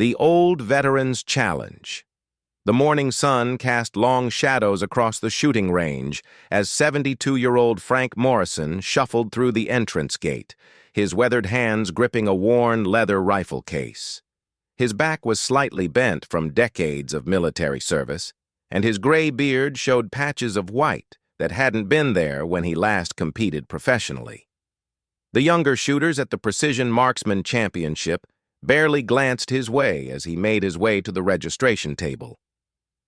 The Old Veterans Challenge. The morning sun cast long shadows across the shooting range as 72-year-old Frank Morrison shuffled through the entrance gate, his weathered hands gripping a worn leather rifle case. His back was slightly bent from decades of military service, and his gray beard showed patches of white that hadn't been there when he last competed professionally. The younger shooters at the Precision Marksman Championship barely glanced his way as he made his way to the registration table.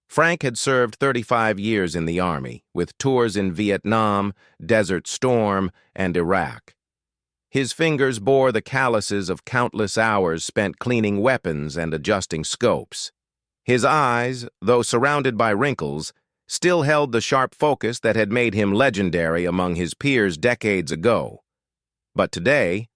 Frank had served 35 years in the Army, with tours in Vietnam, Desert Storm, and Iraq. His fingers bore the calluses of countless hours spent cleaning weapons and adjusting scopes. His eyes, though surrounded by wrinkles, still held the sharp focus that had made him legendary among his peers decades ago. But today,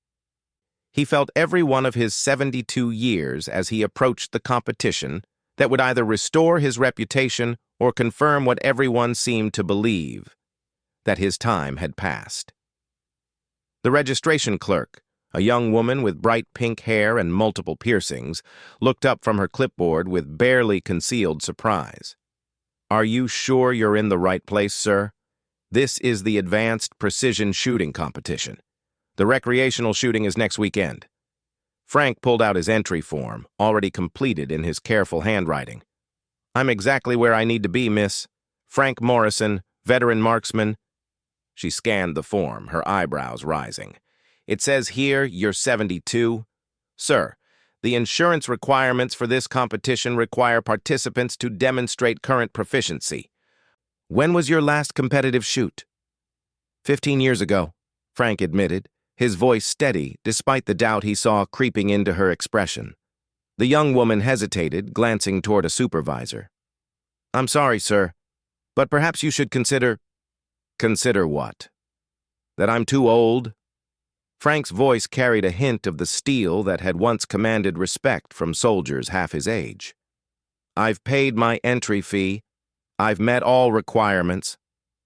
he felt every one of his 72 years as he approached the competition that would either restore his reputation or confirm what everyone seemed to believe, that his time had passed. The registration clerk, a young woman with bright pink hair and multiple piercings, looked up from her clipboard with barely concealed surprise. "Are you sure you're in the right place, sir? This is the Advanced Precision Shooting Competition. The recreational shooting is next weekend." Frank pulled out his entry form, already completed in his careful handwriting. "I'm exactly where I need to be, miss. Frank Morrison, veteran marksman." She scanned the form, her eyebrows rising. "It says here you're 72. Sir, the insurance requirements for this competition require participants to demonstrate current proficiency. When was your last competitive shoot?" 15 years ago, Frank admitted, his voice steady despite the doubt he saw creeping into her expression. The young woman hesitated, glancing toward a supervisor. "I'm sorry, sir, but perhaps you should consider—" "Consider what? That I'm too old?" Frank's voice carried a hint of the steel that had once commanded respect from soldiers half his age. "I've paid my entry fee, I've met all requirements,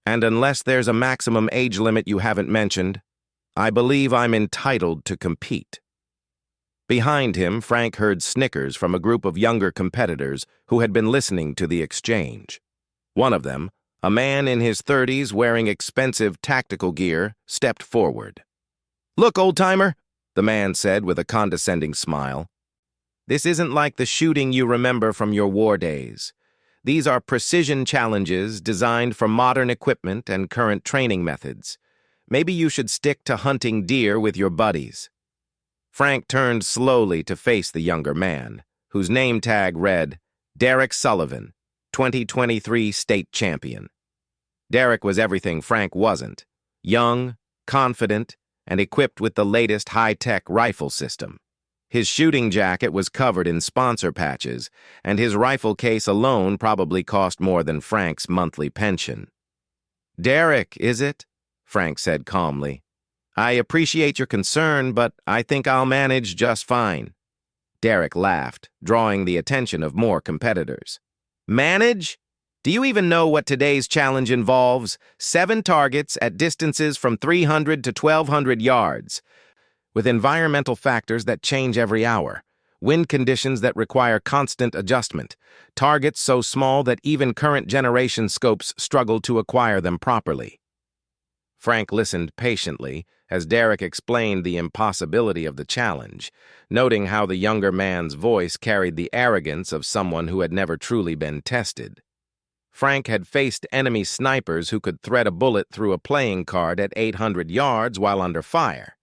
and unless there's a maximum age limit you haven't mentioned, I believe I'm entitled to compete." Behind him, Frank heard snickers from a group of younger competitors who had been listening to the exchange. One of them, a man in his 30s wearing expensive tactical gear, stepped forward. "Look, old-timer," the man said with a condescending smile. "This isn't like the shooting you remember from your war days. These are precision challenges designed for modern equipment and current training methods. Maybe you should stick to hunting deer with your buddies." Frank turned slowly to face the younger man, whose name tag read, Derek Sullivan, 2023 state champion. Derek was everything Frank wasn't: young, confident, and equipped with the latest high-tech rifle system. His shooting jacket was covered in sponsor patches, and his rifle case alone probably cost more than Frank's monthly pension. "Derek, is it?" Frank said calmly. "I appreciate your concern, but I think I'll manage just fine." Derek laughed, drawing the attention of more competitors. "Manage? Do you even know what today's challenge involves? 7 targets at distances from 300 to 1,200 yards, with environmental factors that change every hour, wind conditions that require constant adjustment, targets so small that even current generation scopes struggle to acquire them properly." Frank listened patiently as Derek explained the impossibility of the challenge, noting how the younger man's voice carried the arrogance of someone who had never truly been tested. Frank had faced enemy snipers who could thread a bullet through a playing card at 800 yards while under fire.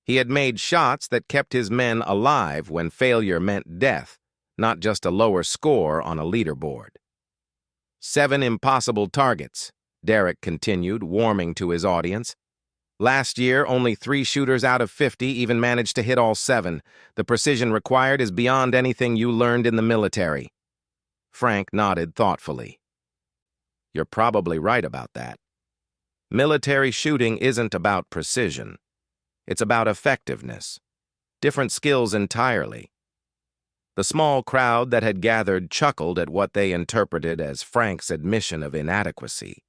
He had made shots that kept his men alive when failure meant death, not just a lower score on a leaderboard. 7 impossible targets, Derek continued, warming to his audience. "Last year, only 3 shooters out of 50 even managed to hit all 7. The precision required is beyond anything you learned in the military." Frank nodded thoughtfully. "You're probably right about that. Military shooting isn't about precision. It's about effectiveness. Different skills entirely." The small crowd that had gathered chuckled at what they interpreted as Frank's admission of inadequacy.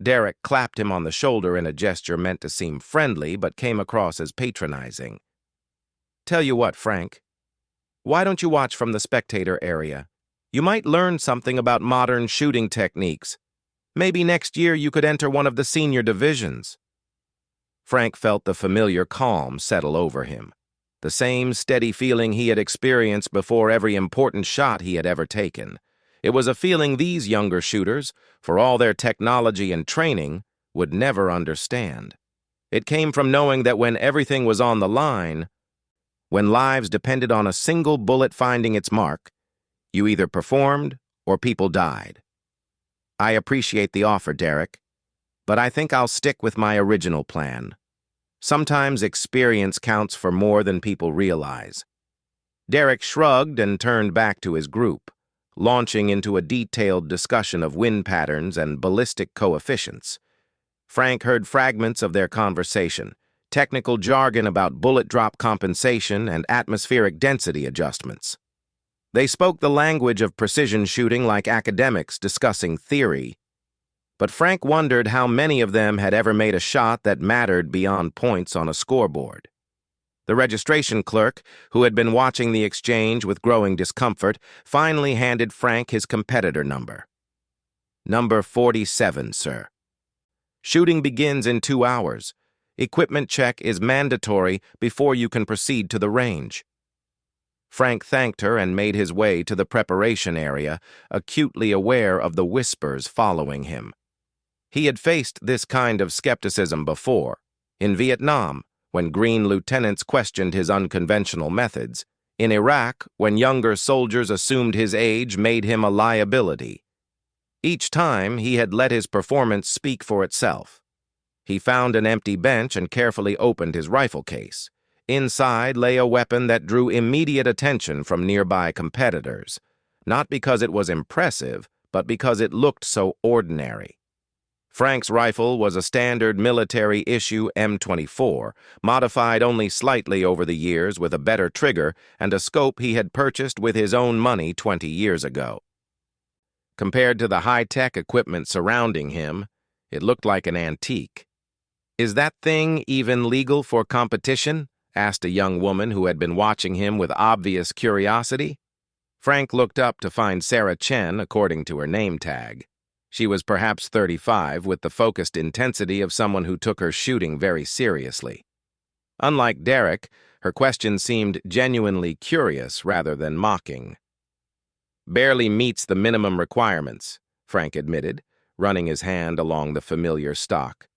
Derek clapped him on the shoulder in a gesture meant to seem friendly but came across as patronizing. "Tell you what, Frank, Why don't you watch from the spectator area? You might learn something about modern shooting techniques. Maybe next year you could enter one of the senior divisions." Frank felt the familiar calm settle over him, the same steady feeling he had experienced before every important shot he had ever taken. It was a feeling these younger shooters, for all their technology and training, would never understand. It came from knowing that when everything was on the line, when lives depended on a single bullet finding its mark, you either performed or people died. "I appreciate the offer, Derek, but I think I'll stick with my original plan. Sometimes experience counts for more than people realize." Derek shrugged and turned back to his group, launching into a detailed discussion of wind patterns and ballistic coefficients. Frank heard fragments of their conversation, technical jargon about bullet drop compensation and atmospheric density adjustments. They spoke the language of precision shooting like academics discussing theory. But Frank wondered how many of them had ever made a shot that mattered beyond points on a scoreboard. The registration clerk, who had been watching the exchange with growing discomfort, finally handed Frank his competitor number. "Number 47, sir. Shooting begins in 2 hours. Equipment check is mandatory before you can proceed to the range." Frank thanked her and made his way to the preparation area, acutely aware of the whispers following him. He had faced this kind of skepticism before, in Vietnam, when green lieutenants questioned his unconventional methods, in Iraq, when younger soldiers assumed his age made him a liability. Each time, he had let his performance speak for itself. He found an empty bench and carefully opened his rifle case. Inside lay a weapon that drew immediate attention from nearby competitors, not because it was impressive, but because it looked so ordinary. Frank's rifle was a standard military-issue M24, modified only slightly over the years with a better trigger and a scope he had purchased with his own money 20 years ago. Compared to the high-tech equipment surrounding him, it looked like an antique. "Is that thing even legal for competition?" asked a young woman who had been watching him with obvious curiosity. Frank looked up to find Sarah Chen according to her name tag. She was perhaps 35, with the focused intensity of someone who took her shooting very seriously. Unlike Derek, her question seemed genuinely curious rather than mocking. "Barely meets the minimum requirements," Frank admitted, running his hand along the familiar stock.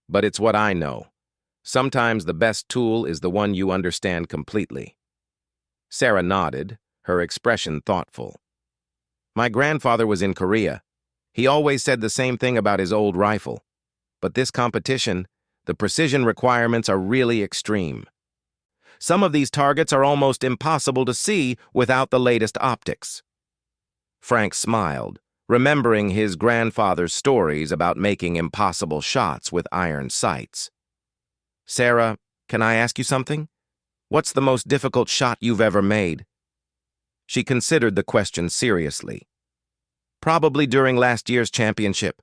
"But it's what I know. Sometimes the best tool is the one you understand completely." Sarah nodded, her expression thoughtful. "My grandfather was in Korea. He always said the same thing about his old rifle. But this competition, the precision requirements are really extreme. Some of these targets are almost impossible to see without the latest optics." Frank smiled, remembering his grandfather's stories about making impossible shots with iron sights. "Sarah, can I ask you something? What's the most difficult shot you've ever made?" She considered the question seriously. "Probably during last year's championship.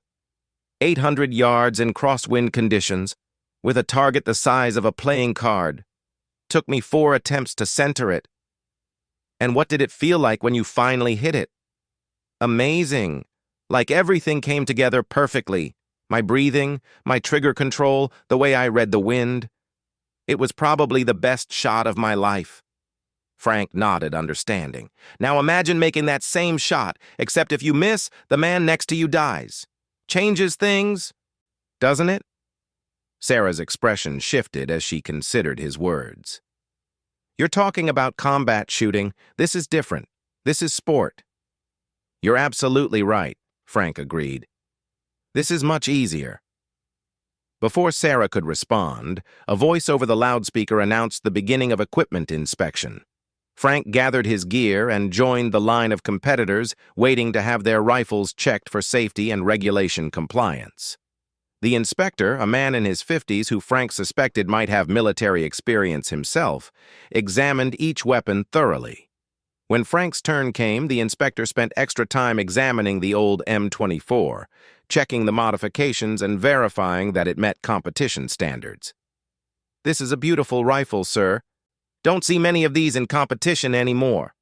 800 yards in crosswind conditions, with a target the size of a playing card. Took me 4 attempts to center it. And what did it feel like when you finally hit it? Amazing. Like everything came together perfectly. My breathing, my trigger control, the way I read the wind. It was probably the best shot of my life." Frank nodded, understanding. "Now imagine making that same shot, except if you miss, the man next to you dies. Changes things, doesn't it?" Sarah's expression shifted as she considered his words. "You're talking about combat shooting. This is different. This is sport." "You're absolutely right," Frank agreed. "This is much easier." Before Sarah could respond, a voice over the loudspeaker announced the beginning of equipment inspection. Frank gathered his gear and joined the line of competitors waiting to have their rifles checked for safety and regulation compliance. The inspector, a man in his 50s who Frank suspected might have military experience himself, examined each weapon thoroughly. When Frank's turn came, the inspector spent extra time examining the old M24, checking the modifications and verifying that it met competition standards. "This is a beautiful rifle, sir. Don't see many of these in competition anymore."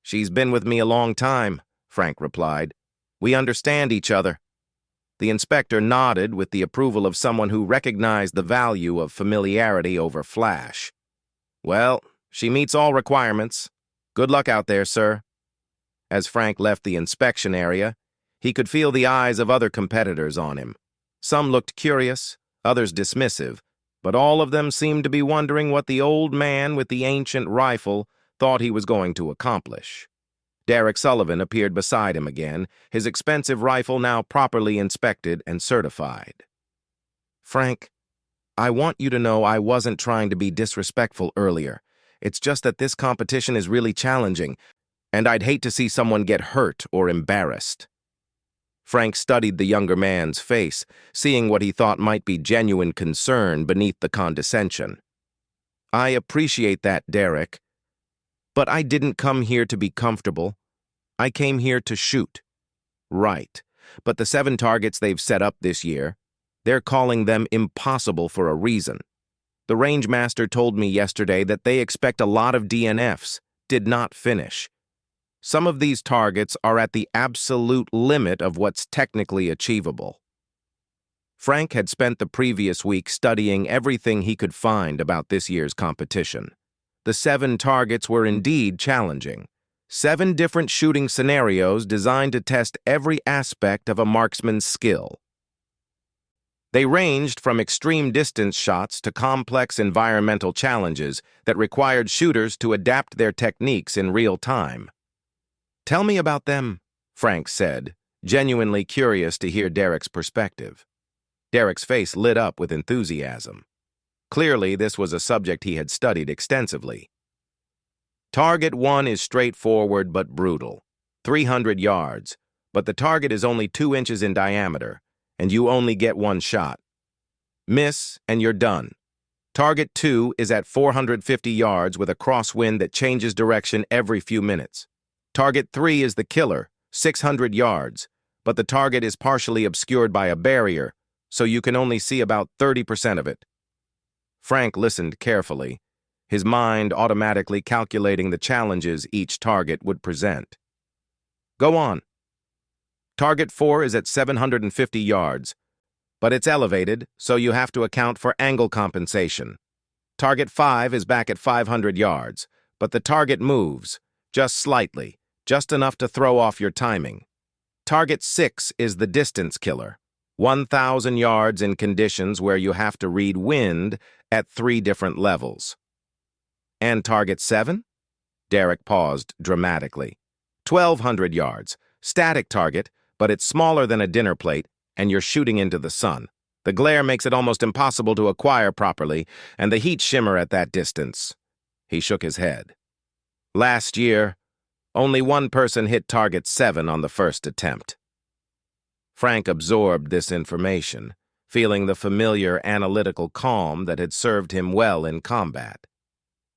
"She's been with me a long time," Frank replied. "We understand each other." The inspector nodded with the approval of someone who recognized the value of familiarity over flash. "Well, she meets all requirements. Good luck out there, sir." As Frank left the inspection area, he could feel the eyes of other competitors on him. Some looked curious, others dismissive, but all of them seemed to be wondering what the old man with the ancient rifle thought he was going to accomplish. Derek Sullivan appeared beside him again, his expensive rifle now properly inspected and certified. "Frank, I want you to know I wasn't trying to be disrespectful earlier. It's just that this competition is really challenging, and I'd hate to see someone get hurt or embarrassed." Frank studied the younger man's face, seeing what he thought might be genuine concern beneath the condescension. "I appreciate that, Derek. But I didn't come here to be comfortable. I came here to shoot." "Right. But the 7 targets they've set up this year, they're calling them impossible for a reason. The range master told me yesterday that they expect a lot of DNFs, did not finish. Some of these targets are at the absolute limit of what's technically achievable." Frank had spent the previous week studying everything he could find about this year's competition. The 7 targets were indeed challenging. 7 different shooting scenarios designed to test every aspect of a marksman's skill. They ranged from extreme distance shots to complex environmental challenges that required shooters to adapt their techniques in real time. "Tell me about them," Frank said, genuinely curious to hear Derek's perspective. Derek's face lit up with enthusiasm. Clearly, this was a subject he had studied extensively. "Target 1 is straightforward but brutal. 300 yards, but the target is only 2 inches in diameter, and you only get 1 shot. Miss, and you're done. Target 2 is at 450 yards with a crosswind that changes direction every few minutes. Target 3 is the killer, 600 yards, but the target is partially obscured by a barrier, so you can only see about 30% of it." Frank listened carefully, his mind automatically calculating the challenges each target would present. "Go on." "Target 4 is at 750 yards, but it's elevated, so you have to account for angle compensation. Target 5 is back at 500 yards, but the target moves, just slightly, just enough to throw off your timing. Target 6 is the distance killer, 1,000 yards in conditions where you have to read wind at 3 different levels." "And target 7? Derek paused dramatically. 1,200 yards, static target, but it's smaller than a dinner plate, and you're shooting into the sun. The glare makes it almost impossible to acquire properly, and the heat shimmer at that distance." He shook his head. "Last year, only 1 person hit target 7 on the first attempt." Frank absorbed this information, feeling the familiar analytical calm that had served him well in combat.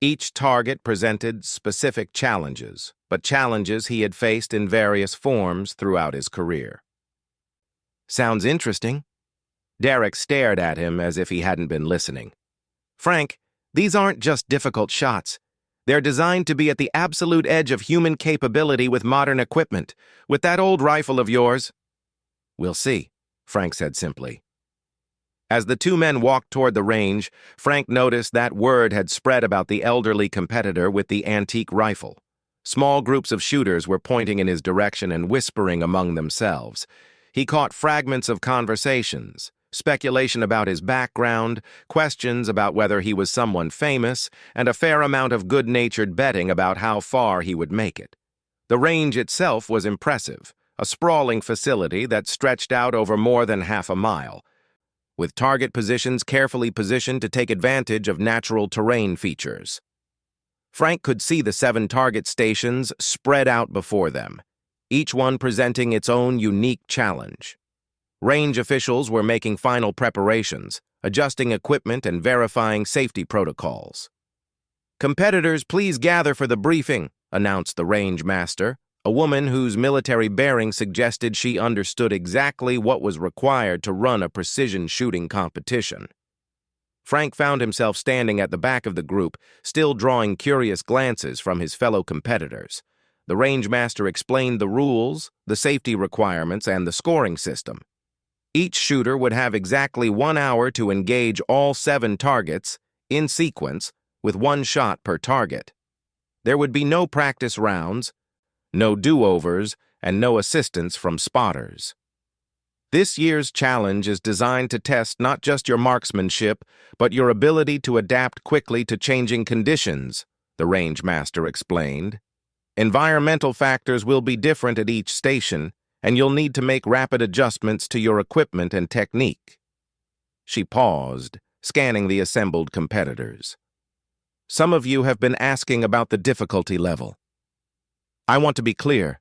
Each target presented specific challenges, but challenges he had faced in various forms throughout his career. "Sounds interesting." Derek stared at him as if he hadn't been listening. "Frank, these aren't just difficult shots. They're designed to be at the absolute edge of human capability with modern equipment. With that old rifle of yours—" "We'll see," Frank said simply. As the 2 men walked toward the range, Frank noticed that word had spread about the elderly competitor with the antique rifle. Small groups of shooters were pointing in his direction and whispering among themselves. He caught fragments of conversations, speculation about his background, questions about whether he was someone famous, and a fair amount of good-natured betting about how far he would make it. The range itself was impressive, a sprawling facility that stretched out over more than half a mile, with target positions carefully positioned to take advantage of natural terrain features. Frank could see the 7 target stations spread out before them, each one presenting its own unique challenge. Range officials were making final preparations, adjusting equipment and verifying safety protocols. "Competitors, please gather for the briefing," announced the range master, a woman whose military bearing suggested she understood exactly what was required to run a precision shooting competition. Frank found himself standing at the back of the group, still drawing curious glances from his fellow competitors. The range master explained the rules, the safety requirements, and the scoring system. Each shooter would have exactly 1 hour to engage all 7 targets, in sequence, with 1 shot per target. There would be no practice rounds, no do-overs, and no assistance from spotters. This year's challenge is designed to test not just your marksmanship, but your ability to adapt quickly to changing conditions, the range master explained. Environmental factors will be different at each station, and you'll need to make rapid adjustments to your equipment and technique. She paused, scanning the assembled competitors. Some of you have been asking about the difficulty level. I want to be clear.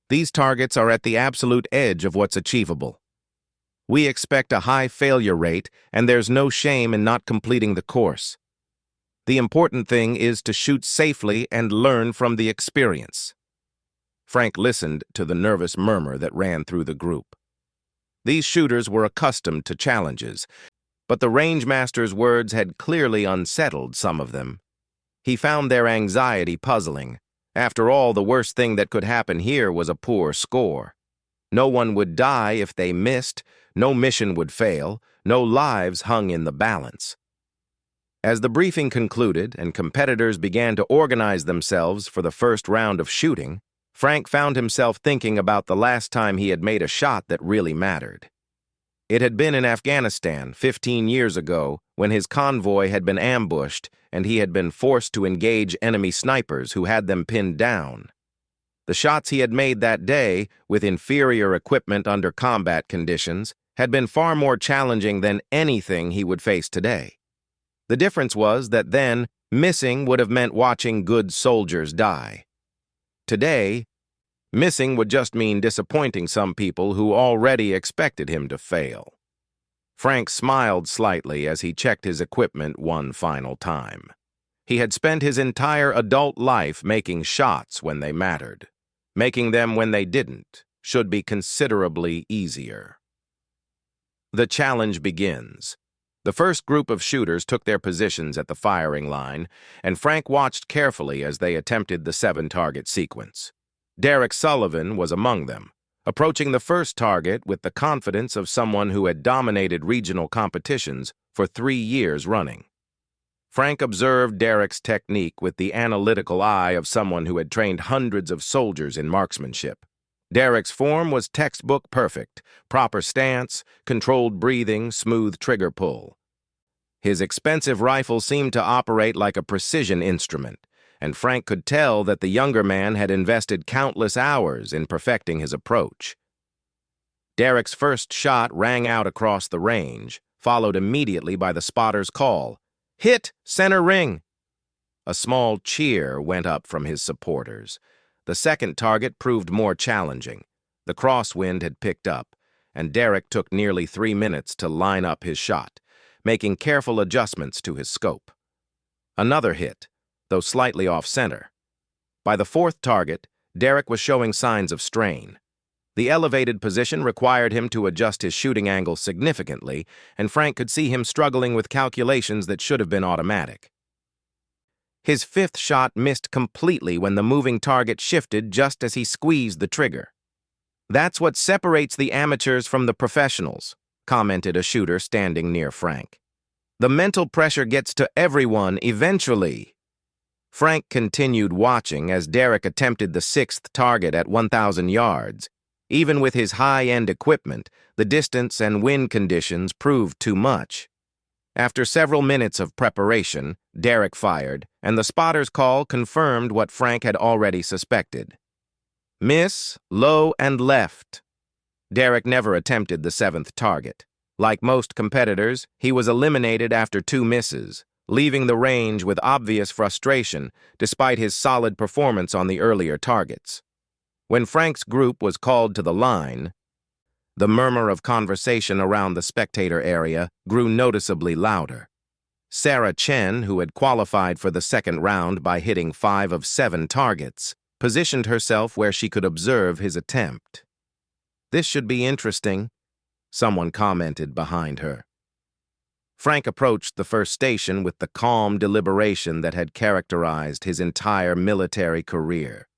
These targets are at the absolute edge of what's achievable. We expect a high failure rate, and there's no shame in not completing the course. The important thing is to shoot safely and learn from the experience. Frank listened to the nervous murmur that ran through the group. These shooters were accustomed to challenges, but the rangemaster's words had clearly unsettled some of them. He found their anxiety puzzling. After all, the worst thing that could happen here was a poor score. No one would die if they missed, no mission would fail, no lives hung in the balance. As the briefing concluded and competitors began to organize themselves for the first round of shooting, Frank found himself thinking about the last time he had made a shot that really mattered. It had been in Afghanistan 15 years ago when his convoy had been ambushed and he had been forced to engage enemy snipers who had them pinned down. The shots he had made that day, with inferior equipment under combat conditions, had been far more challenging than anything he would face today. The difference was that then, missing would have meant watching good soldiers die. Today, missing would just mean disappointing some people who already expected him to fail. Frank smiled slightly as he checked his equipment one final time. He had spent his entire adult life making shots when they mattered. Making them when they didn't should be considerably easier. The challenge begins. The first group of shooters took their positions at the firing line, and Frank watched carefully as they attempted the 7-target sequence. Derek Sullivan was among them, approaching the first target with the confidence of someone who had dominated regional competitions for 3 years running. Frank observed Derek's technique with the analytical eye of someone who had trained hundreds of soldiers in marksmanship. Derek's form was textbook perfect, proper stance, controlled breathing, smooth trigger pull. His expensive rifle seemed to operate like a precision instrument, and Frank could tell that the younger man had invested countless hours in perfecting his approach. Derek's first shot rang out across the range, followed immediately by the spotter's call, "Hit, center ring!" A small cheer went up from his supporters. The second target proved more challenging. The crosswind had picked up, and Derek took nearly 3 minutes to line up his shot, making careful adjustments to his scope. Another hit, though slightly off-center. By the fourth target, Derek was showing signs of strain. The elevated position required him to adjust his shooting angle significantly, and Frank could see him struggling with calculations that should have been automatic. His fifth shot missed completely when the moving target shifted just as he squeezed the trigger. "That's what separates the amateurs from the professionals," commented a shooter standing near Frank. "The mental pressure gets to everyone eventually." Frank continued watching as Derek attempted the 6th target at 1,000 yards. Even with his high-end equipment, the distance and wind conditions proved too much. After several minutes of preparation, Derek fired, and the spotter's call confirmed what Frank had already suspected. Miss, low and left. Derek never attempted the 7th target. Like most competitors, he was eliminated after 2 misses, leaving the range with obvious frustration despite his solid performance on the earlier targets. When Frank's group was called to the line, the murmur of conversation around the spectator area grew noticeably louder. Sarah Chen, who had qualified for the second round by hitting 5 of 7 targets, positioned herself where she could observe his attempt. "This should be interesting," someone commented behind her. Frank approached the first station with the calm deliberation that had characterized his entire military career.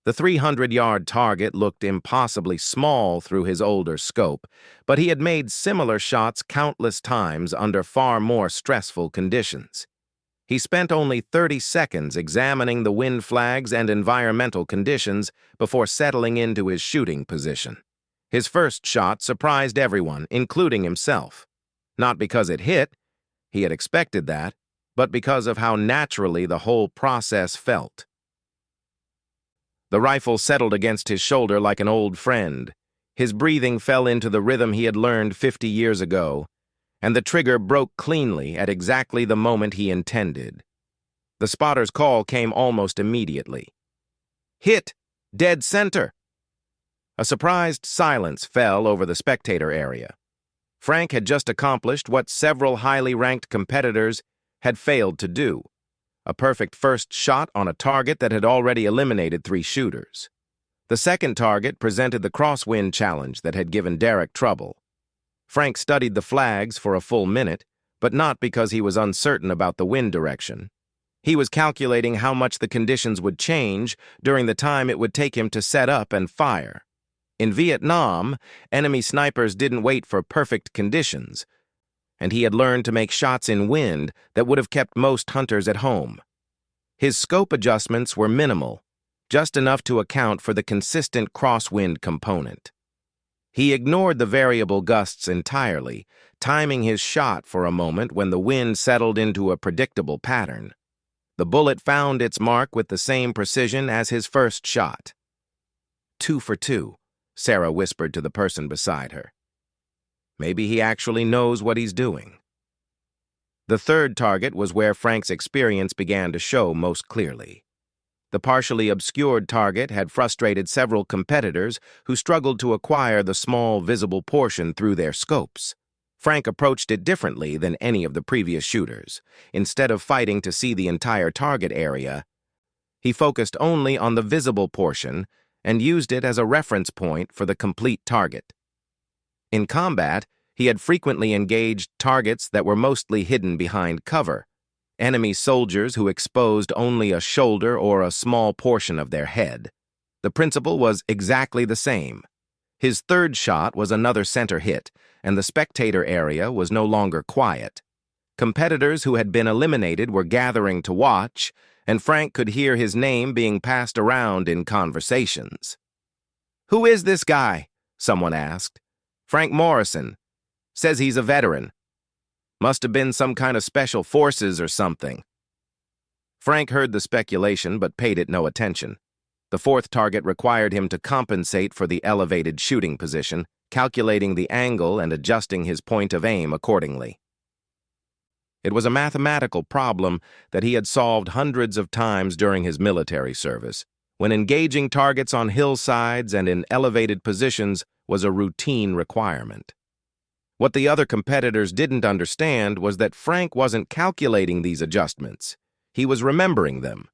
The 300-yard target looked impossibly small through his older scope, but he had made similar shots countless times under far more stressful conditions. He spent only 30 seconds examining the wind flags and environmental conditions before settling into his shooting position. His first shot surprised everyone, including himself. Not because it hit, he had expected that, but because of how naturally the whole process felt. The rifle settled against his shoulder like an old friend. His breathing fell into the rhythm he had learned 50 years ago, and the trigger broke cleanly at exactly the moment he intended. The spotter's call came almost immediately. "Hit! Dead center!" A surprised silence fell over the spectator area. Frank had just accomplished what several highly ranked competitors had failed to do: a perfect first shot on a target that had already eliminated 3 shooters. The second target presented the crosswind challenge that had given Derek trouble. Frank studied the flags for a full minute, but not because he was uncertain about the wind direction. He was calculating how much the conditions would change during the time it would take him to set up and fire. In Vietnam, enemy snipers didn't wait for perfect conditions, and he had learned to make shots in wind that would have kept most hunters at home. His scope adjustments were minimal, just enough to account for the consistent crosswind component. He ignored the variable gusts entirely, timing his shot for a moment when the wind settled into a predictable pattern. The bullet found its mark with the same precision as his first shot. 2 for 2, Sarah whispered to the person beside her. Maybe he actually knows what he's doing. The third target was where Frank's experience began to show most clearly. The partially obscured target had frustrated several competitors who struggled to acquire the small, visible portion through their scopes. Frank approached it differently than any of the previous shooters. Instead of fighting to see the entire target area, he focused only on the visible portion and used it as a reference point for the complete target. In combat, he had frequently engaged targets that were mostly hidden behind cover, enemy soldiers who exposed only a shoulder or a small portion of their head. The principle was exactly the same. His third shot was another center hit, and the spectator area was no longer quiet. Competitors who had been eliminated were gathering to watch, and Frank could hear his name being passed around in conversations. "Who is this guy?" someone asked. "Frank Morrison. Says he's a veteran. Must have been some kind of special forces or something." Frank heard the speculation but paid it no attention. The fourth target required him to compensate for the elevated shooting position, calculating the angle and adjusting his point of aim accordingly. It was a mathematical problem that he had solved hundreds of times during his military service, when engaging targets on hillsides and in elevated positions was a routine requirement. What the other competitors didn't understand was that Frank wasn't calculating these adjustments. He was remembering them.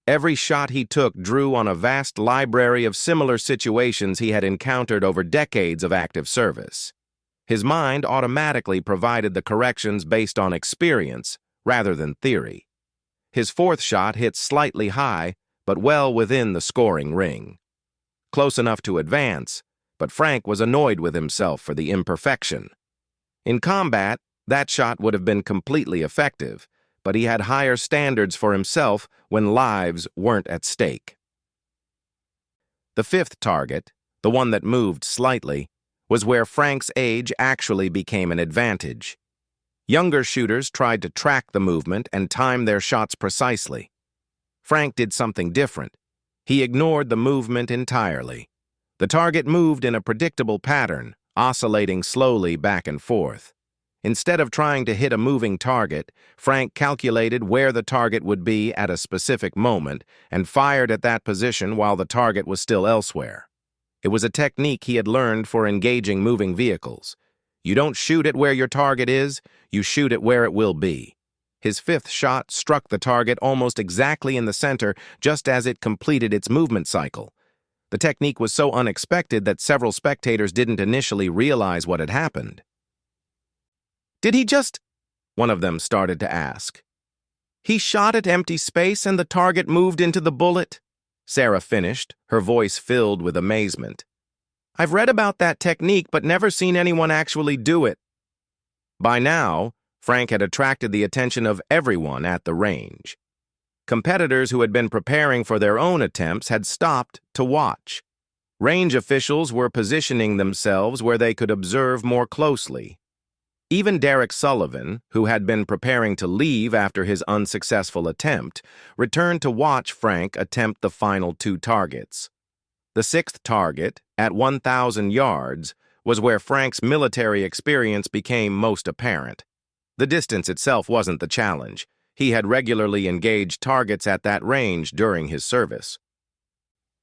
Every shot he took drew on a vast library of similar situations he had encountered over decades of active service. His mind automatically provided the corrections based on experience rather than theory. His fourth shot hit slightly high, but well within the scoring ring. Close enough to advance, but Frank was annoyed with himself for the imperfection. In combat, that shot would have been completely effective, but he had higher standards for himself when lives weren't at stake. The fifth target, the one that moved slightly, was where Frank's age actually became an advantage. Younger shooters tried to track the movement and time their shots precisely. Frank did something different. He ignored the movement entirely. The target moved in a predictable pattern, oscillating slowly back and forth. Instead of trying to hit a moving target, Frank calculated where the target would be at a specific moment and fired at that position while the target was still elsewhere. It was a technique he had learned for engaging moving vehicles. You don't shoot at where your target is, you shoot at where it will be. His fifth shot struck the target almost exactly in the center just as it completed its movement cycle. The technique was so unexpected that several spectators didn't initially realize what had happened. "Did he just one of them started to ask. He shot at empty space and the target moved into the bullet, Sarah finished, her voice filled with amazement. I've read about that technique but never seen anyone actually do it. By now, Frank had attracted the attention of everyone at the range. Competitors who had been preparing for their own attempts had stopped to watch. Range officials were positioning themselves where they could observe more closely. Even Derek Sullivan, who had been preparing to leave after his unsuccessful attempt, returned to watch Frank attempt the final two targets. The sixth target, at 1,000 yards, was where Frank's military experience became most apparent. The distance itself wasn't the challenge. He had regularly engaged targets at that range during his service.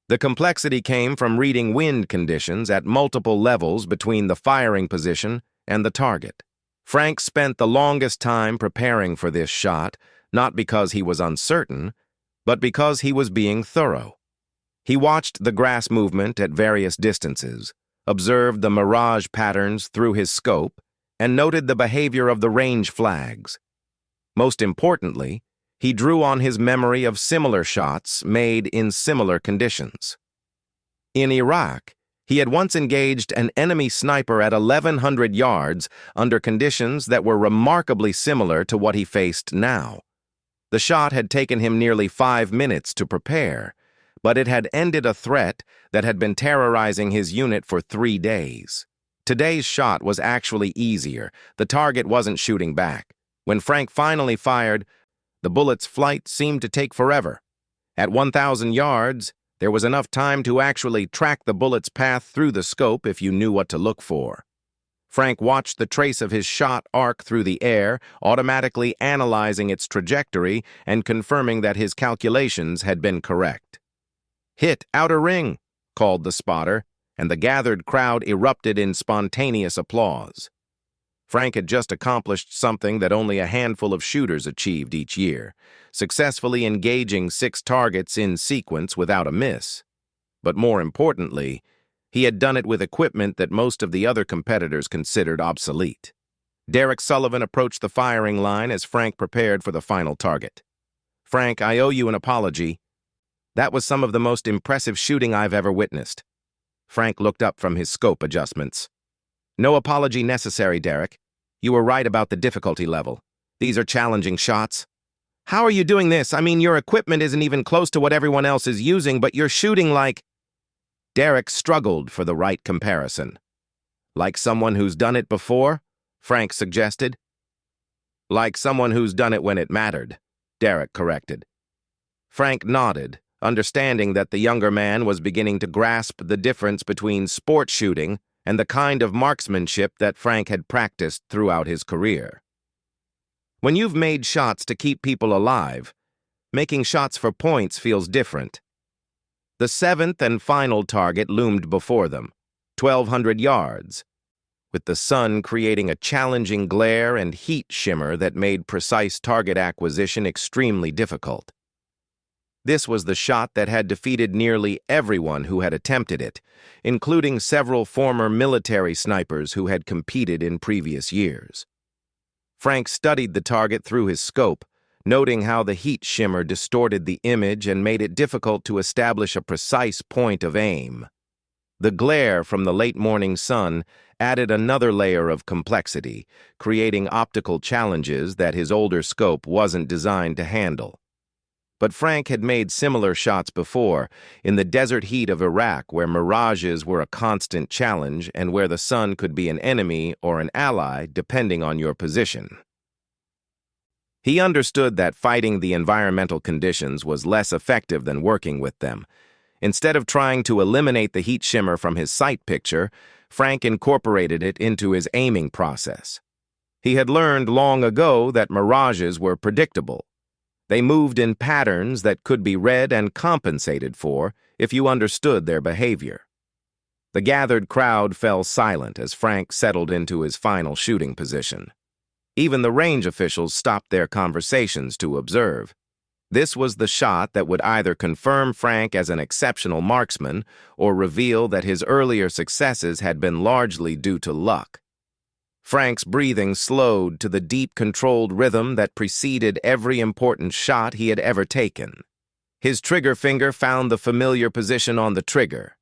The complexity came from reading wind conditions at multiple levels between the firing position and the target. Frank spent the longest time preparing for this shot, not because he was uncertain, but because he was being thorough. He watched the grass movement at various distances, observed the mirage patterns through his scope, and noted the behavior of the range flags. Most importantly, he drew on his memory of similar shots made in similar conditions. In Iraq, he had once engaged an enemy sniper at 1,100 yards under conditions that were remarkably similar to what he faced now. The shot had taken him nearly 5 minutes to prepare, but it had ended a threat that had been terrorizing his unit for 3 days. Today's shot was actually easier. The target wasn't shooting back. When Frank finally fired, the bullet's flight seemed to take forever. At 1,000 yards, there was enough time to actually track the bullet's path through the scope if you knew what to look for. Frank watched the trace of his shot arc through the air, automatically analyzing its trajectory and confirming that his calculations had been correct. "Hit outer ring," called the spotter, and the gathered crowd erupted in spontaneous applause. Frank had just accomplished something that only a handful of shooters achieved each year, successfully engaging 6 targets in sequence without a miss. But more importantly, he had done it with equipment that most of the other competitors considered obsolete. Derek Sullivan approached the firing line as Frank prepared for the final target. "Frank, I owe you an apology. That was some of the most impressive shooting I've ever witnessed." Frank looked up from his scope adjustments. "No apology necessary, Derek. You were right about the difficulty level. These are challenging shots." "How are you doing this? I mean, your equipment isn't even close to what everyone else is using, but you're shooting like—" Derek struggled for the right comparison. "Like someone who's done it before?" Frank suggested. "Like someone who's done it when it mattered," Derek corrected. Frank nodded, understanding that the younger man was beginning to grasp the difference between sport shooting and the kind of marksmanship that Frank had practiced throughout his career. When you've made shots to keep people alive, making shots for points feels different. The 7th and final target loomed before them, 1,200 yards, with the sun creating a challenging glare and heat shimmer that made precise target acquisition extremely difficult. This was the shot that had defeated nearly everyone who had attempted it, including several former military snipers who had competed in previous years. Frank studied the target through his scope, noting how the heat shimmer distorted the image and made it difficult to establish a precise point of aim. The glare from the late morning sun added another layer of complexity, creating optical challenges that his older scope wasn't designed to handle. But Frank had made similar shots before, in the desert heat of Iraq, where mirages were a constant challenge and where the sun could be an enemy or an ally depending on your position. He understood that fighting the environmental conditions was less effective than working with them. Instead of trying to eliminate the heat shimmer from his sight picture, Frank incorporated it into his aiming process. He had learned long ago that mirages were predictable. They moved in patterns that could be read and compensated for if you understood their behavior. The gathered crowd fell silent as Frank settled into his final shooting position. Even the range officials stopped their conversations to observe. This was the shot that would either confirm Frank as an exceptional marksman or reveal that his earlier successes had been largely due to luck. Frank's breathing slowed to the deep, controlled rhythm that preceded every important shot he had ever taken. His trigger finger found the familiar position on the trigger,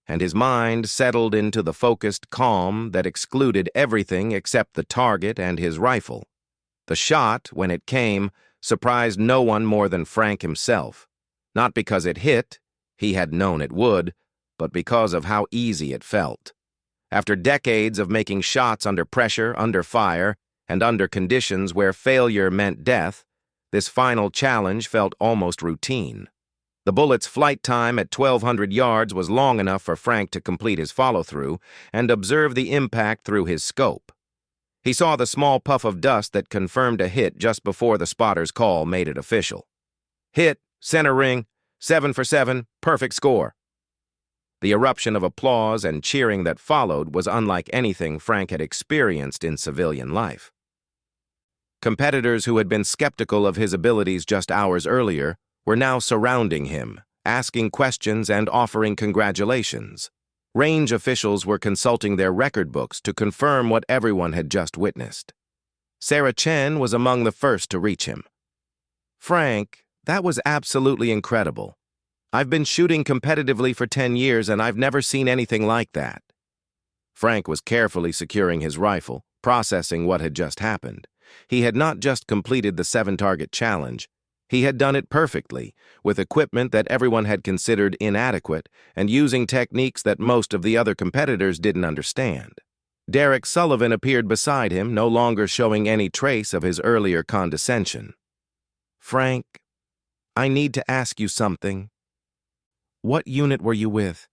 and his mind settled into the focused calm that excluded everything except the target and his rifle. The shot, when it came, surprised no one more than Frank himself. Not because it hit, he had known it would, but because of how easy it felt. After decades of making shots under pressure, under fire, and under conditions where failure meant death, this final challenge felt almost routine. The bullet's flight time at 1,200 yards was long enough for Frank to complete his follow-through and observe the impact through his scope. He saw the small puff of dust that confirmed a hit just before the spotter's call made it official. Hit, center ring, 7 for 7, perfect score. The eruption of applause and cheering that followed was unlike anything Frank had experienced in civilian life. Competitors who had been skeptical of his abilities just hours earlier were now surrounding him, asking questions and offering congratulations. Range officials were consulting their record books to confirm what everyone had just witnessed. Sarah Chen was among the first to reach him. "Frank, that was absolutely incredible. I've been shooting competitively for 10 years and I've never seen anything like that." Frank was carefully securing his rifle, processing what had just happened. He had not just completed the 7-target challenge. He had done it perfectly, with equipment that everyone had considered inadequate and using techniques that most of the other competitors didn't understand. Derek Sullivan appeared beside him, no longer showing any trace of his earlier condescension. "Frank, I need to ask you something. What unit were you with?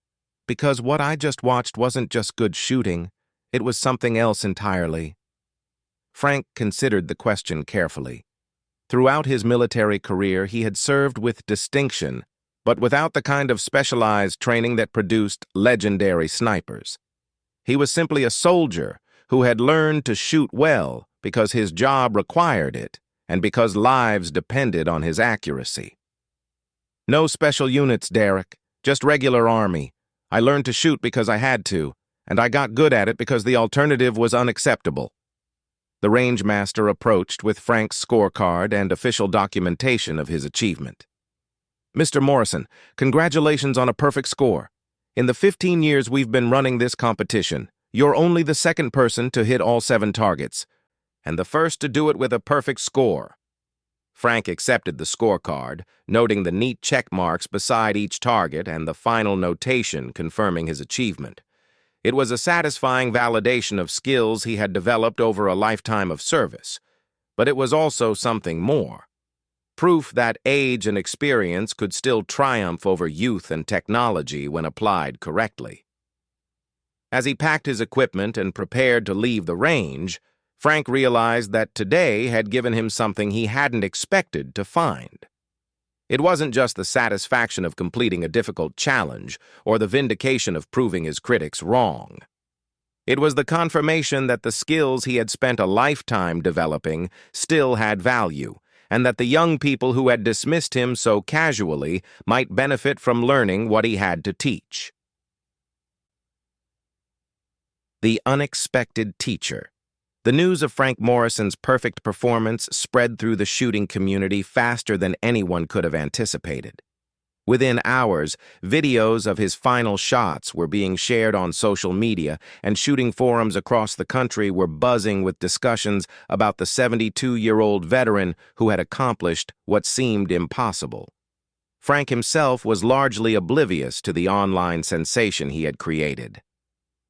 Because what I just watched wasn't just good shooting, it was something else entirely." Frank considered the question carefully. Throughout his military career, he had served with distinction, but without the kind of specialized training that produced legendary snipers. He was simply a soldier who had learned to shoot well because his job required it and because lives depended on his accuracy. "No special units, Derek. Just regular Army. I learned to shoot because I had to, and I got good at it because the alternative was unacceptable." The range master approached with Frank's scorecard and official documentation of his achievement. "Mr. Morrison, congratulations on a perfect score. In the 15 years we've been running this competition, you're only the second person to hit all 7 targets, and the first to do it with a perfect score." Frank accepted the scorecard, noting the neat check marks beside each target and the final notation confirming his achievement. It was a satisfying validation of skills he had developed over a lifetime of service, but it was also something more. Proof that age and experience could still triumph over youth and technology when applied correctly. As he packed his equipment and prepared to leave the range, Frank realized that today had given him something he hadn't expected to find. It wasn't just the satisfaction of completing a difficult challenge or the vindication of proving his critics wrong. It was the confirmation that the skills he had spent a lifetime developing still had value, and that the young people who had dismissed him so casually might benefit from learning what he had to teach. The unexpected teacher. The news of Frank Morrison's perfect performance spread through the shooting community faster than anyone could have anticipated. Within hours, videos of his final shots were being shared on social media, and shooting forums across the country were buzzing with discussions about the 72-year-old veteran who had accomplished what seemed impossible. Frank himself was largely oblivious to the online sensation he had created.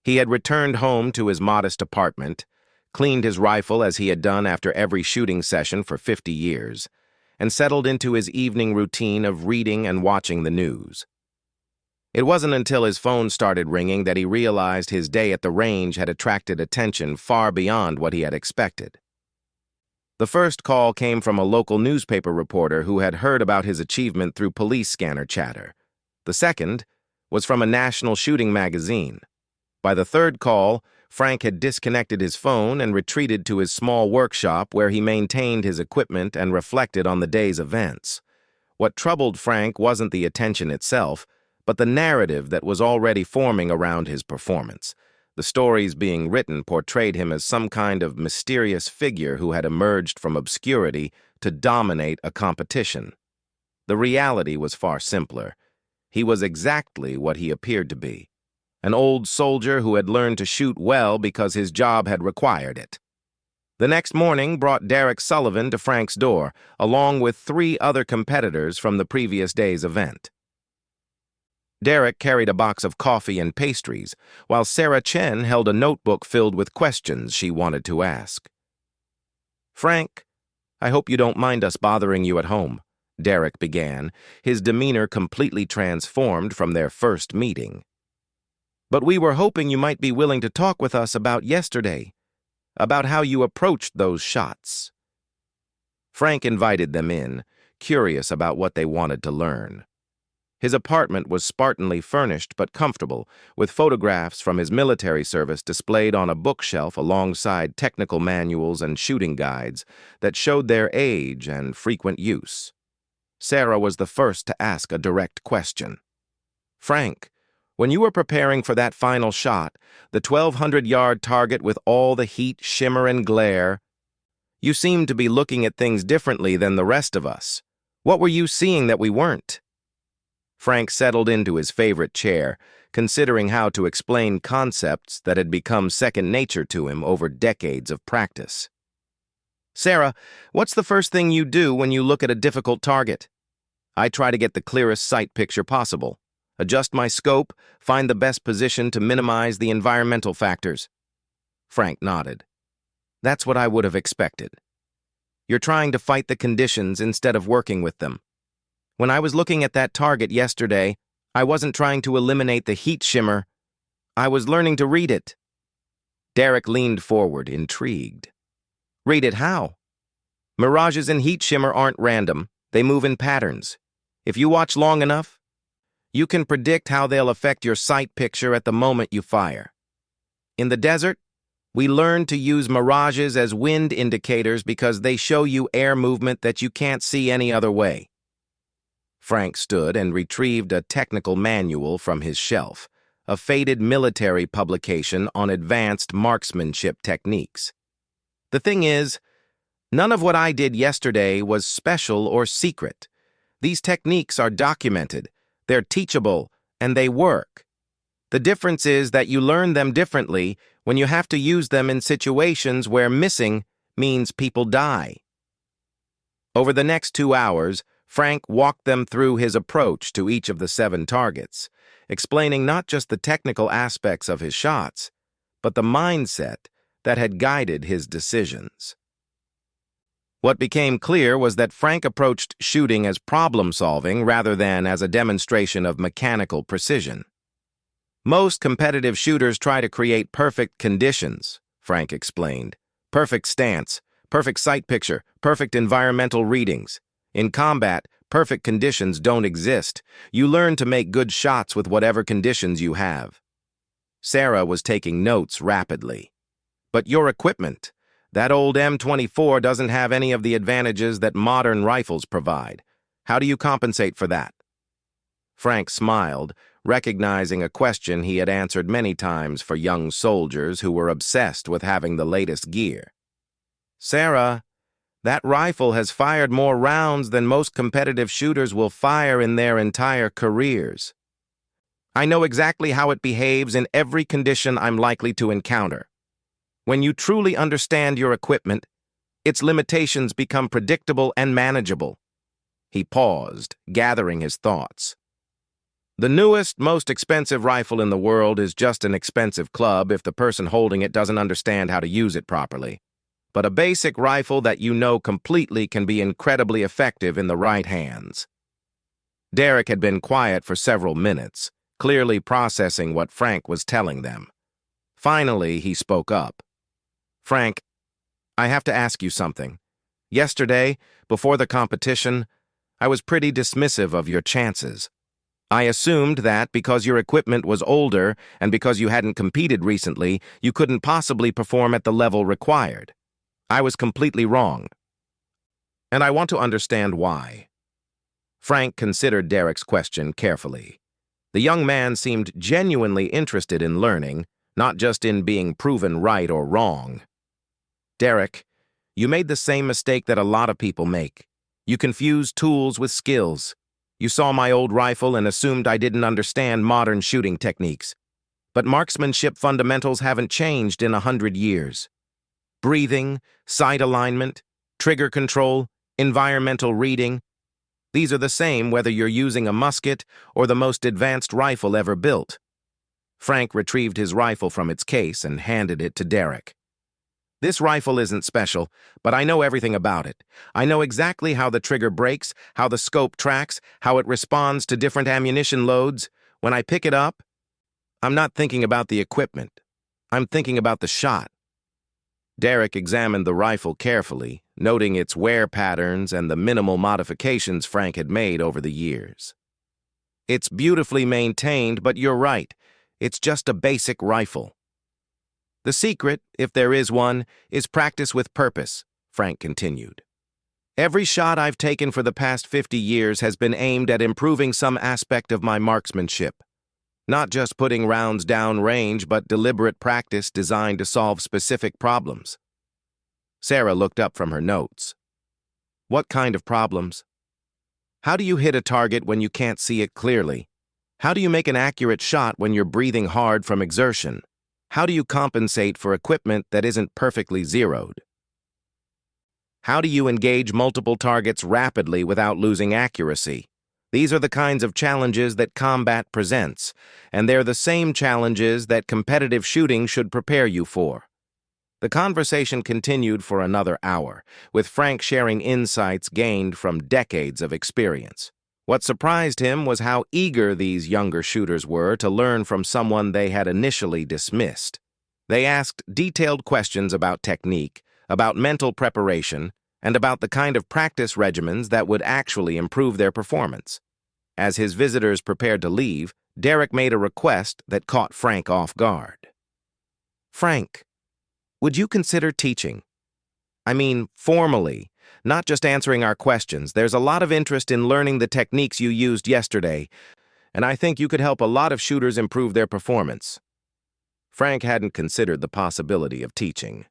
He had returned home to his modest apartment, cleaned his rifle as he had done after every shooting session for 50 years, and settled into his evening routine of reading and watching the news. It wasn't until his phone started ringing that he realized his day at the range had attracted attention far beyond what he had expected. The first call came from a local newspaper reporter who had heard about his achievement through police scanner chatter. The second was from a national shooting magazine. By the third call, Frank had disconnected his phone and retreated to his small workshop where he maintained his equipment and reflected on the day's events. What troubled Frank wasn't the attention itself, but the narrative that was already forming around his performance. The stories being written portrayed him as some kind of mysterious figure who had emerged from obscurity to dominate a competition. The reality was far simpler. He was exactly what he appeared to be, an old soldier who had learned to shoot well because his job had required it. The next morning brought Derek Sullivan to Frank's door, along with 3 other competitors from the previous day's event. Derek carried a box of coffee and pastries, while Sarah Chen held a notebook filled with questions she wanted to ask. "Frank, I hope you don't mind us bothering you at home," Derek began, his demeanor completely transformed from their first meeting. "But we were hoping you might be willing to talk with us about yesterday, about how you approached those shots." Frank invited them in, curious about what they wanted to learn. His apartment was spartanly furnished but comfortable, with photographs from his military service displayed on a bookshelf alongside technical manuals and shooting guides that showed their age and frequent use. Sarah was the first to ask a direct question. "Frank, when you were preparing for that final shot, the 1,200-yard target with all the heat, shimmer, and glare, you seemed to be looking at things differently than the rest of us. What were you seeing that we weren't?" Frank settled into his favorite chair, considering how to explain concepts that had become second nature to him over decades of practice. "Sarah, what's the first thing you do when you look at a difficult target?" "I try to get the clearest sight picture possible, adjust my scope, find the best position to minimize the environmental factors." Frank nodded. "That's what I would have expected. You're trying to fight the conditions instead of working with them. When I was looking at that target yesterday, I wasn't trying to eliminate the heat shimmer. I was learning to read it." Derek leaned forward, intrigued. "Read it how?" "Mirages and heat shimmer aren't random. They move in patterns. If you watch long enough, you can predict how they'll affect your sight picture at the moment you fire. In the desert, we learned to use mirages as wind indicators because they show you air movement that you can't see any other way." Frank stood and retrieved a technical manual from his shelf, a faded military publication on advanced marksmanship techniques. "The thing is, none of what I did yesterday was special or secret. These techniques are documented, they're teachable, and they work. The difference is that you learn them differently when you have to use them in situations where missing means people die." Over the next 2 hours, Frank walked them through his approach to each of the 7 targets, explaining not just the technical aspects of his shots, but the mindset that had guided his decisions. What became clear was that Frank approached shooting as problem-solving rather than as a demonstration of mechanical precision. "Most competitive shooters try to create perfect conditions," Frank explained. "Perfect stance, perfect sight picture, perfect environmental readings. In combat, perfect conditions don't exist. You learn to make good shots with whatever conditions you have." Sarah was taking notes rapidly. "But your equipment, that old M24 doesn't have any of the advantages that modern rifles provide. How do you compensate for that?" Frank smiled, recognizing a question he had answered many times for young soldiers who were obsessed with having the latest gear. "Sarah, that rifle has fired more rounds than most competitive shooters will fire in their entire careers. I know exactly how it behaves in every condition I'm likely to encounter. When you truly understand your equipment, its limitations become predictable and manageable." He paused, gathering his thoughts. "The newest, most expensive rifle in the world is just an expensive club if the person holding it doesn't understand how to use it properly. But a basic rifle that you know completely can be incredibly effective in the right hands." Derek had been quiet for several minutes, clearly processing what Frank was telling them. Finally, he spoke up. "Frank, I have to ask you something. Yesterday, before the competition, I was pretty dismissive of your chances. I assumed that because your equipment was older and because you hadn't competed recently, you couldn't possibly perform at the level required. I was completely wrong. And I want to understand why." Frank considered Derek's question carefully. The young man seemed genuinely interested in learning, not just in being proven right or wrong. Derek, you made the same mistake that a lot of people make. You confused tools with skills. You saw my old rifle and assumed I didn't understand modern shooting techniques. But marksmanship fundamentals haven't changed in 100 years. Breathing, sight alignment, trigger control, environmental reading, these are the same whether you're using a musket or the most advanced rifle ever built. Frank retrieved his rifle from its case and handed it to Derek. This rifle isn't special, but I know everything about it. I know exactly how the trigger breaks, how the scope tracks, how it responds to different ammunition loads. When I pick it up, I'm not thinking about the equipment. I'm thinking about the shot. Derek examined the rifle carefully, noting its wear patterns and the minimal modifications Frank had made over the years. It's beautifully maintained, but you're right. It's just a basic rifle. The secret, if there is one, is practice with purpose, Frank continued. Every shot I've taken for the past 50 years has been aimed at improving some aspect of my marksmanship. Not just putting rounds down range, but deliberate practice designed to solve specific problems. Sarah looked up from her notes. What kind of problems? How do you hit a target when you can't see it clearly? How do you make an accurate shot when you're breathing hard from exertion? How do you compensate for equipment that isn't perfectly zeroed? How do you engage multiple targets rapidly without losing accuracy? These are the kinds of challenges that combat presents, and they're the same challenges that competitive shooting should prepare you for. The conversation continued for another hour, with Frank sharing insights gained from decades of experience. What surprised him was how eager these younger shooters were to learn from someone they had initially dismissed. They asked detailed questions about technique, about mental preparation, and about the kind of practice regimens that would actually improve their performance. As his visitors prepared to leave, Derek made a request that caught Frank off guard. Frank, would you consider teaching? I mean, formally, not just answering our questions. There's a lot of interest in learning the techniques you used yesterday, and I think you could help a lot of shooters improve their performance. Frank hadn't considered the possibility of teaching.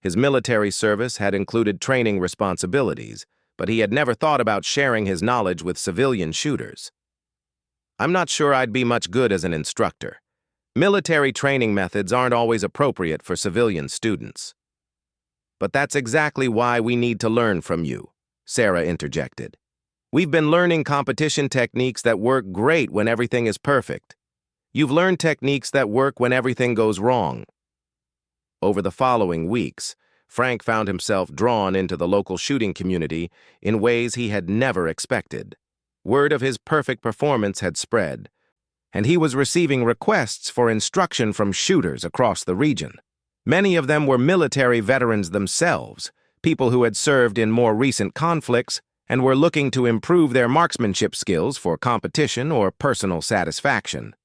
His military service had included training responsibilities, but he had never thought about sharing his knowledge with civilian shooters. I'm not sure I'd be much good as an instructor. Military training methods aren't always appropriate for civilian students. But that's exactly why we need to learn from you, Sarah interjected. We've been learning competition techniques that work great when everything is perfect. You've learned techniques that work when everything goes wrong. Over the following weeks, Frank found himself drawn into the local shooting community in ways he had never expected. Word of his perfect performance had spread, and he was receiving requests for instruction from shooters across the region. Many of them were military veterans themselves, people who had served in more recent conflicts and were looking to improve their marksmanship skills for competition or personal satisfaction.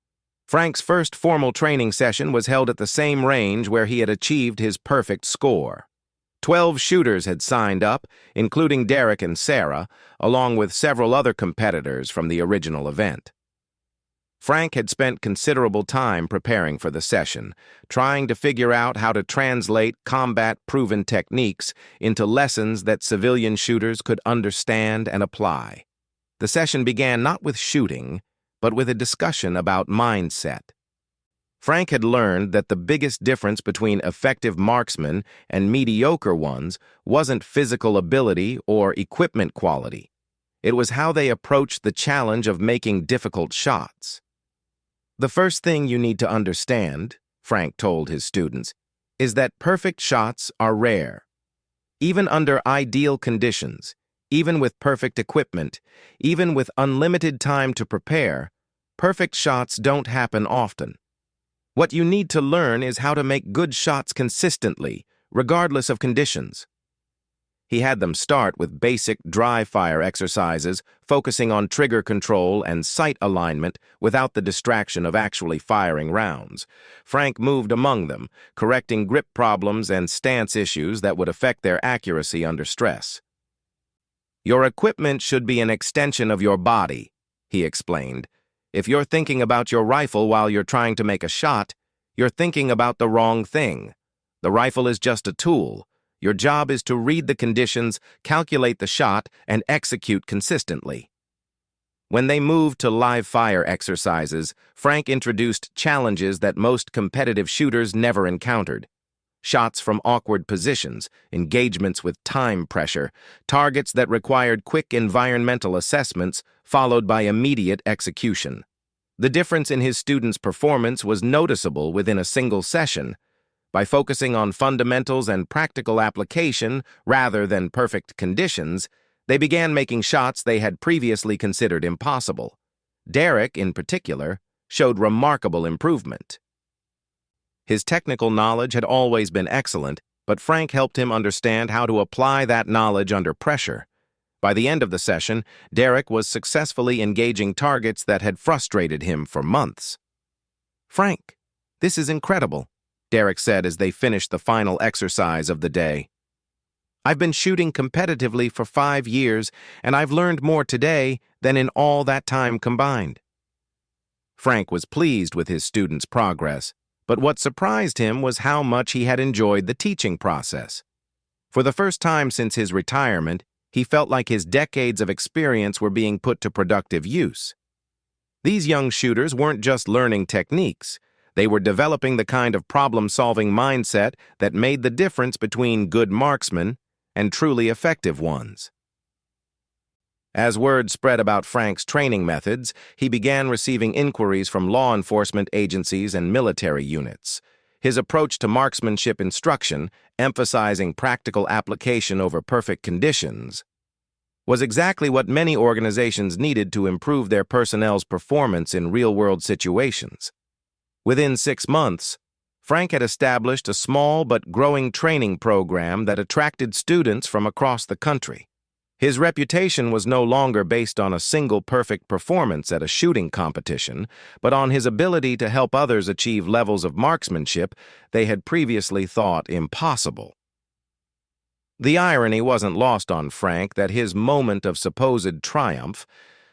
Frank's first formal training session was held at the same range where he had achieved his perfect score. 12 shooters had signed up, including Derek and Sarah, along with several other competitors from the original event. Frank had spent considerable time preparing for the session, trying to figure out how to translate combat-proven techniques into lessons that civilian shooters could understand and apply. The session began not with shooting, but with a discussion about mindset. Frank had learned that the biggest difference between effective marksmen and mediocre ones wasn't physical ability or equipment quality. It was how they approached the challenge of making difficult shots. The first thing you need to understand, Frank told his students, is that perfect shots are rare. Even under ideal conditions, even with perfect equipment, even with unlimited time to prepare, perfect shots don't happen often. What you need to learn is how to make good shots consistently, regardless of conditions. He had them start with basic dry fire exercises, focusing on trigger control and sight alignment without the distraction of actually firing rounds. Frank moved among them, correcting grip problems and stance issues that would affect their accuracy under stress. Your equipment should be an extension of your body, he explained. If you're thinking about your rifle while you're trying to make a shot, You're thinking about the wrong thing. The rifle is just a tool. Your job is to read the conditions, calculate the shot, and execute consistently. When they moved to live fire exercises, Frank introduced challenges that most competitive shooters never encountered. Shots from awkward positions, engagements with time pressure, targets that required quick environmental assessments followed by immediate execution. The difference in his students' performance was noticeable within a single session. By focusing on fundamentals and practical application rather than perfect conditions, they began making shots they had previously considered impossible. Derek, in particular, showed remarkable improvement. His technical knowledge had always been excellent, but Frank helped him understand how to apply that knowledge under pressure. By the end of the session, Derek was successfully engaging targets that had frustrated him for months. "Frank, this is incredible," Derek said as they finished the final exercise of the day. "I've been shooting competitively for 5 years, and I've learned more today than in all that time combined." Frank was pleased with his students' progress, but what surprised him was how much he had enjoyed the teaching process. For the first time since his retirement, he felt like his decades of experience were being put to productive use. These young shooters weren't just learning techniques. They were developing the kind of problem-solving mindset that made the difference between good marksmen and truly effective ones. As word spread about Frank's training methods, he began receiving inquiries from law enforcement agencies and military units. His approach to marksmanship instruction, emphasizing practical application over perfect conditions, was exactly what many organizations needed to improve their personnel's performance in real-world situations. Within 6 months, Frank had established a small but growing training program that attracted students from across the country. His reputation was no longer based on a single perfect performance at a shooting competition, but on his ability to help others achieve levels of marksmanship they had previously thought impossible. The irony wasn't lost on Frank that his moment of supposed triumph,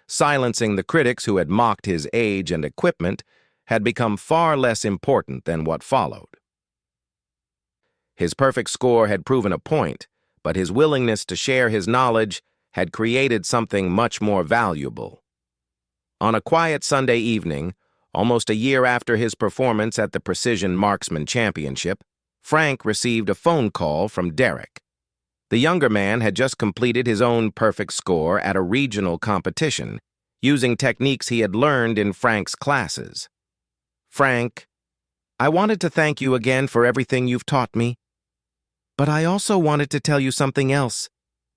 silencing the critics who had mocked his age and equipment, had become far less important than what followed. His perfect score had proven a point, but his willingness to share his knowledge had created something much more valuable. On a quiet Sunday evening, almost a year after his performance at the Precision Marksman Championship, Frank received a phone call from Derek. The younger man had just completed his own perfect score at a regional competition, using techniques he had learned in Frank's classes. "Frank, I wanted to thank you again for everything you've taught me. But I also wanted to tell you something else.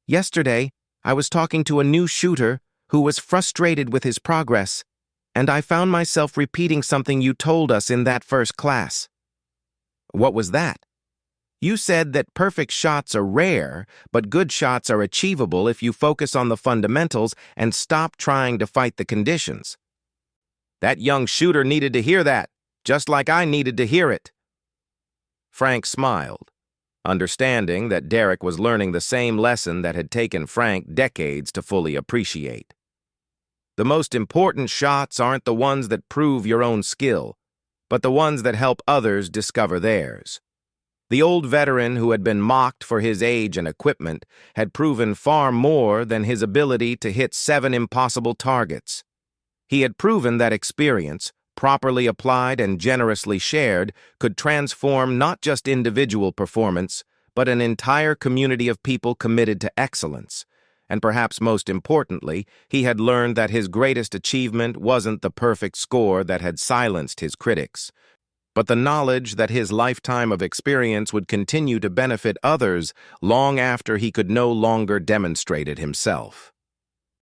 Yesterday, I was talking to a new shooter who was frustrated with his progress, and I found myself repeating something you told us in that first class." "What was that?" "You said that perfect shots are rare, but good shots are achievable if you focus on the fundamentals and stop trying to fight the conditions." That young shooter needed to hear that, just like I needed to hear it. Frank smiled, understanding that Derek was learning the same lesson that had taken Frank decades to fully appreciate. The most important shots aren't the ones that prove your own skill, but the ones that help others discover theirs. The old veteran who had been mocked for his age and equipment had proven far more than his ability to hit 7 impossible targets. He had proven that experience, properly applied and generously shared, could transform not just individual performance, but an entire community of people committed to excellence. And perhaps most importantly, he had learned that his greatest achievement wasn't the perfect score that had silenced his critics, but the knowledge that his lifetime of experience would continue to benefit others long after he could no longer demonstrate it himself.